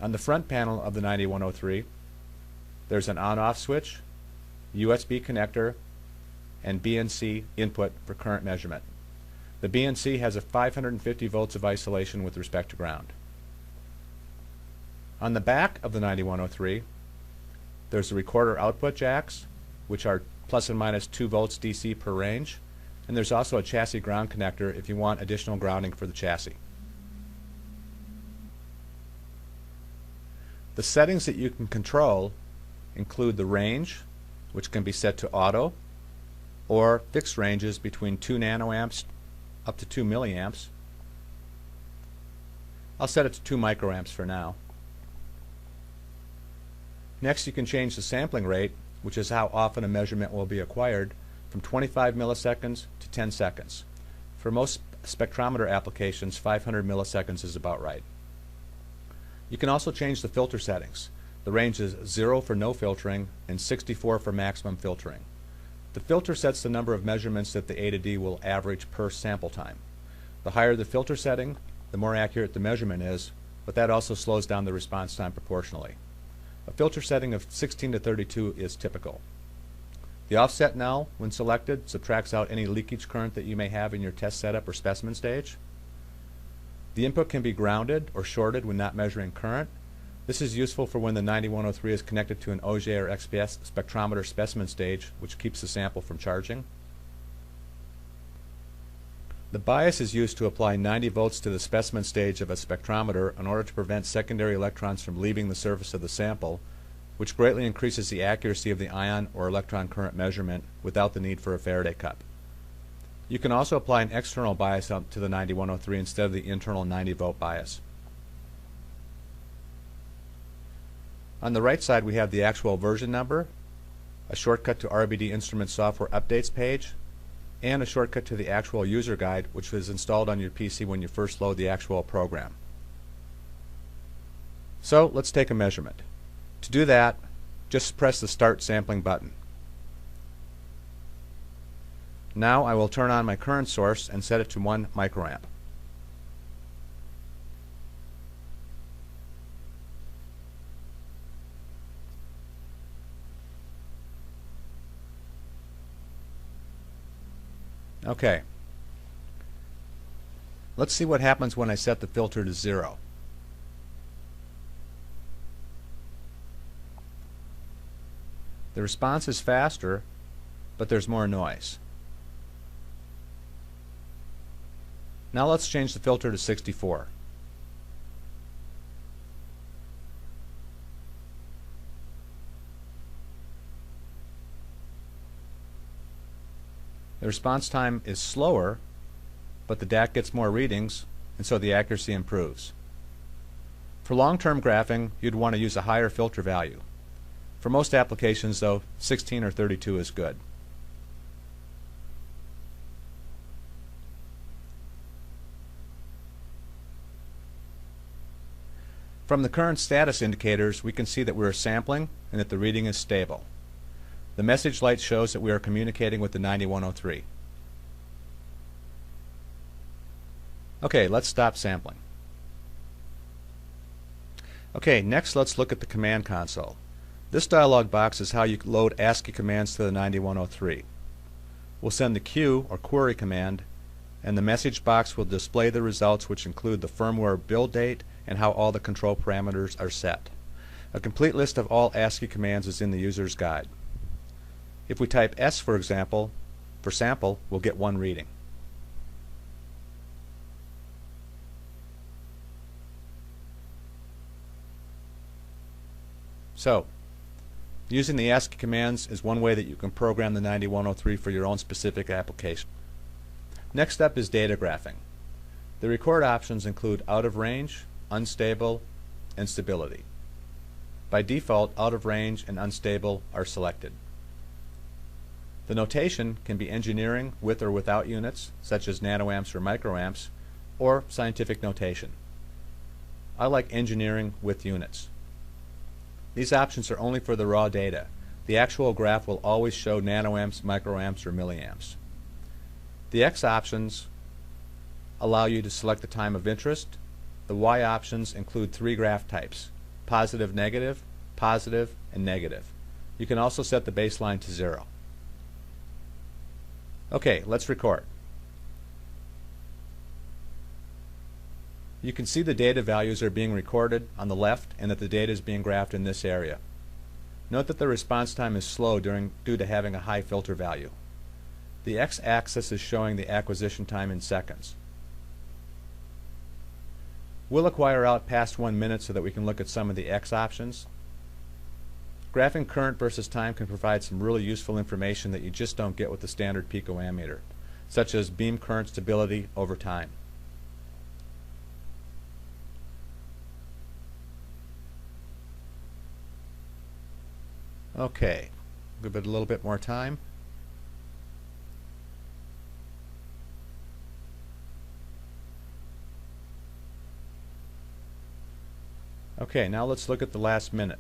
On the front panel of the 9103, there's an on-off switch, USB connector, and BNC input for current measurement. The BNC has a 550 volts of isolation with respect to ground. On the back of the 9103, there's the recorder output jacks, which are plus and minus 2 volts DC per range, and there's also a chassis ground connector if you want additional grounding for the chassis. The settings that you can control include the range, which can be set to auto, or fixed ranges between 2 nanoamps up to 2 milliamps. I'll set it to 2 microamps for now. Next, you can change the sampling rate, which is how often a measurement will be acquired, from 25 milliseconds to 10 seconds. For most spectrometer applications, 500 milliseconds is about right. You can also change the filter settings. The range is 0 for no filtering and 64 for maximum filtering. The filter sets the number of measurements that the A to D will average per sample time. The higher the filter setting, the more accurate the measurement is, but that also slows down the response time proportionally. A filter setting of 16 to 32 is typical. The offset null, when selected, subtracts out any leakage current that you may have in your test setup or specimen stage. The input can be grounded or shorted when not measuring current. This is useful for when the 9103 is connected to an Auger or XPS spectrometer specimen stage, which keeps the sample from charging. The bias is used to apply 90 volts to the specimen stage of a spectrometer in order to prevent secondary electrons from leaving the surface of the sample, which greatly increases the accuracy of the ion or electron current measurement without the need for a Faraday cup. You can also apply an external bias to the 9103 instead of the internal 90 volt bias. On the right side, we have the actual version number, a shortcut to RBD instrument software updates page, and a shortcut to the actual user guide, which was installed on your PC when you first load the actual program. So let's take a measurement. To do that, just press the Start Sampling button. Now I will turn on my current source and set it to 1 microamp. Okay. Let's see what happens when I set the filter to 0. The response is faster, but there's more noise. Now let's change the filter to 64. The response time is slower, but the DAC gets more readings, and so the accuracy improves. For long-term graphing, you'd want to use a higher filter value. For most applications, though, 16 or 32 is good. From the current status indicators, we can see that we are sampling and that the reading is stable. The message light shows that we are communicating with the 9103. Okay, let's stop sampling. Okay, next let's look at the command console. This dialog box is how you load ASCII commands to the 9103. We'll send the Q or query command, and the message box will display the results, which include the firmware build date and how all the control parameters are set. A complete list of all ASCII commands is in the user's guide. If we type S, for example, for sample, we'll get 1 reading. So, using the ASCII commands is one way that you can program the 9103 for your own specific application. Next up is data graphing. The record options include out of range, unstable, and stability. By default, out of range and unstable are selected. The notation can be engineering with or without units, such as nanoamps or microamps, or scientific notation. I like engineering with units. These options are only for the raw data. The actual graph will always show nanoamps, microamps, or milliamps. The X options allow you to select the time of interest. The Y options include 3 graph types: positive, negative, positive, and negative. You can also set the baseline to 0. Okay, let's record. You can see the data values are being recorded on the left and that the data is being graphed in this area. Note that the response time is slow due to having a high filter value. The x-axis is showing the acquisition time in seconds. We'll acquire out past 1 minute so that we can look at some of the x options. Graphing current versus time can provide some really useful information that you just don't get with the standard picoammeter, such as beam current stability over time. Okay, give it a little bit more time. Okay, now let's look at the last minute.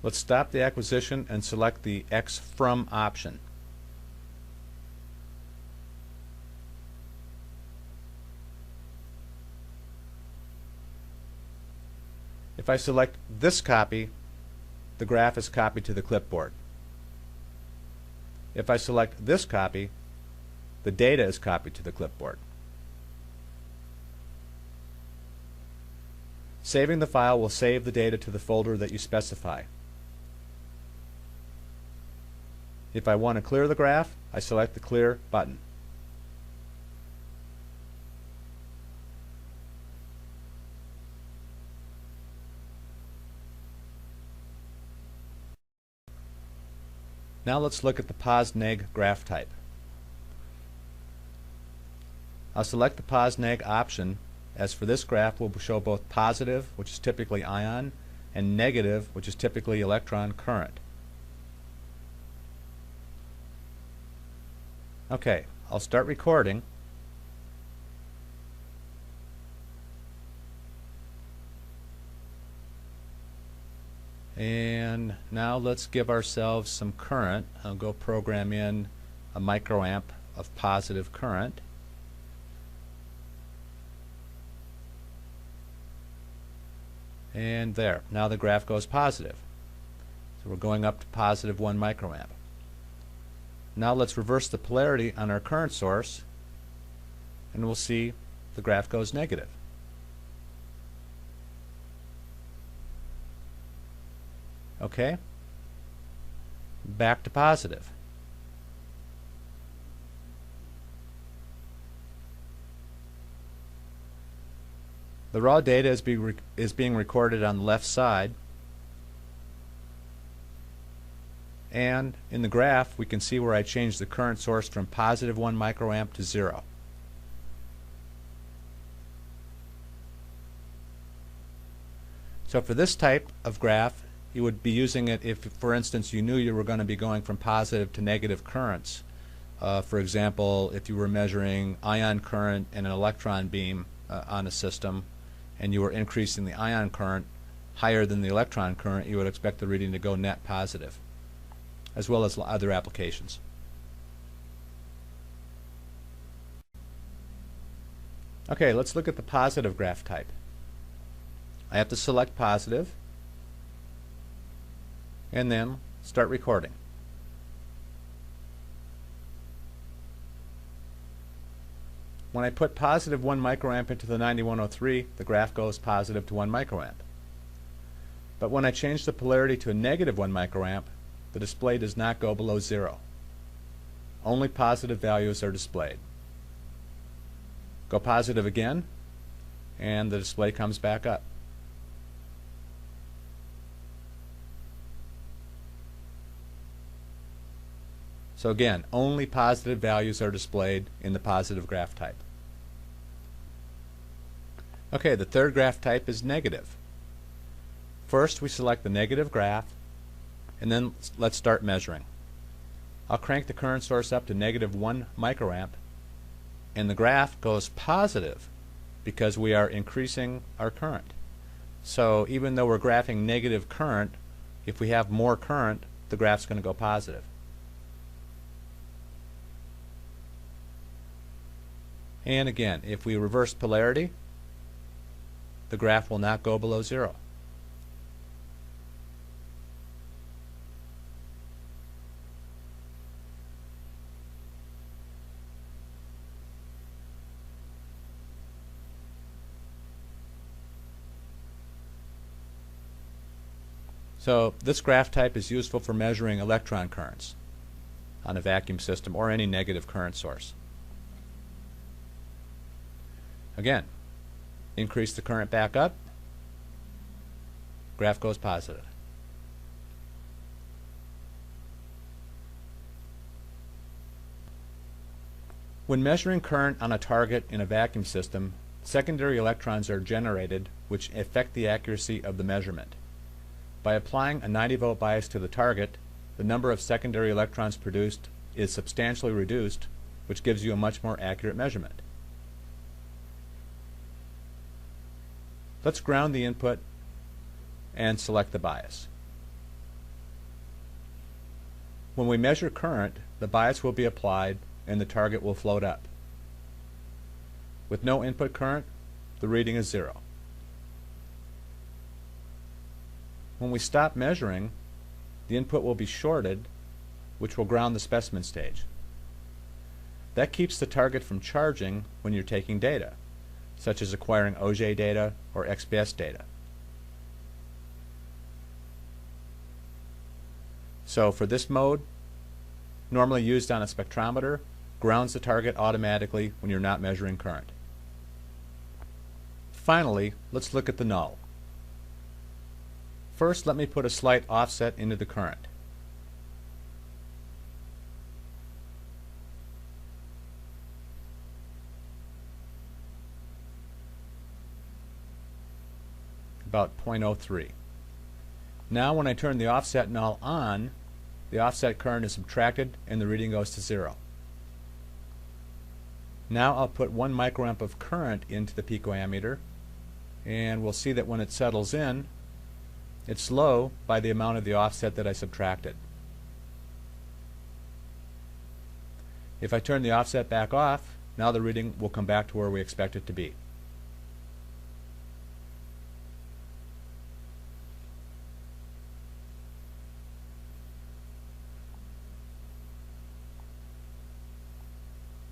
Let's stop the acquisition and select the X from option. If I select this copy, the graph is copied to the clipboard. If I select this copy, the data is copied to the clipboard. Saving the file will save the data to the folder that you specify. If I want to clear the graph, I select the Clear button. Now let's look at the pos-neg graph type. I'll select the pos-neg option, as for this graph will show both positive, which is typically ion, and negative, which is typically electron current. Okay, I'll start recording. And now let's give ourselves some current. I'll go program in a microamp of positive current. And there, now the graph goes positive. So we're going up to positive 1 microamp. Now let's reverse the polarity on our current source, and we'll see the graph goes negative. Okay, back to positive. The raw data is being recorded on the left side, and in the graph we can see where I changed the current source from positive 1 microamp to 0. So for this type of graph, you would be using it if, for instance, you knew you were going to be going from positive to negative currents. For example, if you were measuring ion current and an electron beam on a system, and you were increasing the ion current higher than the electron current, you would expect the reading to go net positive, as well as other applications. Okay, let's look at the positive graph type. I have to select positive and then start recording. When I put positive 1 microamp into the 9103, the graph goes positive to 1 microamp. But when I change the polarity to a negative 1 microamp, the display does not go below 0. Only positive values are displayed. Go positive again, and the display comes back up. So again, only positive values are displayed in the positive graph type. Okay, the third graph type is negative. First, we select the negative graph, and then let's start measuring. I'll crank the current source up to negative 1 microamp, and the graph goes positive because we are increasing our current. So even though we're graphing negative current, if we have more current, the graph's going to go positive. And again, if we reverse polarity, the graph will not go below 0. So this graph type is useful for measuring electron currents on a vacuum system or any negative current source. Again, increase the current back up, graph goes positive. When measuring current on a target in a vacuum system, secondary electrons are generated which affect the accuracy of the measurement. By applying a 90-volt bias to the target, the number of secondary electrons produced is substantially reduced, which gives you a much more accurate measurement. Let's ground the input and select the bias. When we measure current, the bias will be applied and the target will float up. With no input current, the reading is 0. When we stop measuring, the input will be shorted, which will ground the specimen stage. That keeps the target from charging when you're taking data, such as acquiring OJ data or XPS data. So for this mode, normally used on a spectrometer, grounds the target automatically when you're not measuring current. Finally, let's look at the null. First, let me put a slight offset into the current. About 0.03. Now when I turn the offset null on, the offset current is subtracted and the reading goes to 0. Now I'll put 1 microamp of current into the picoammeter, and we'll see that when it settles in, it's low by the amount of the offset that I subtracted. If I turn the offset back off, now the reading will come back to where we expect it to be.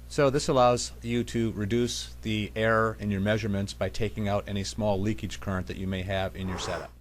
So this allows you to reduce the error in your measurements by taking out any small leakage current that you may have in your setup.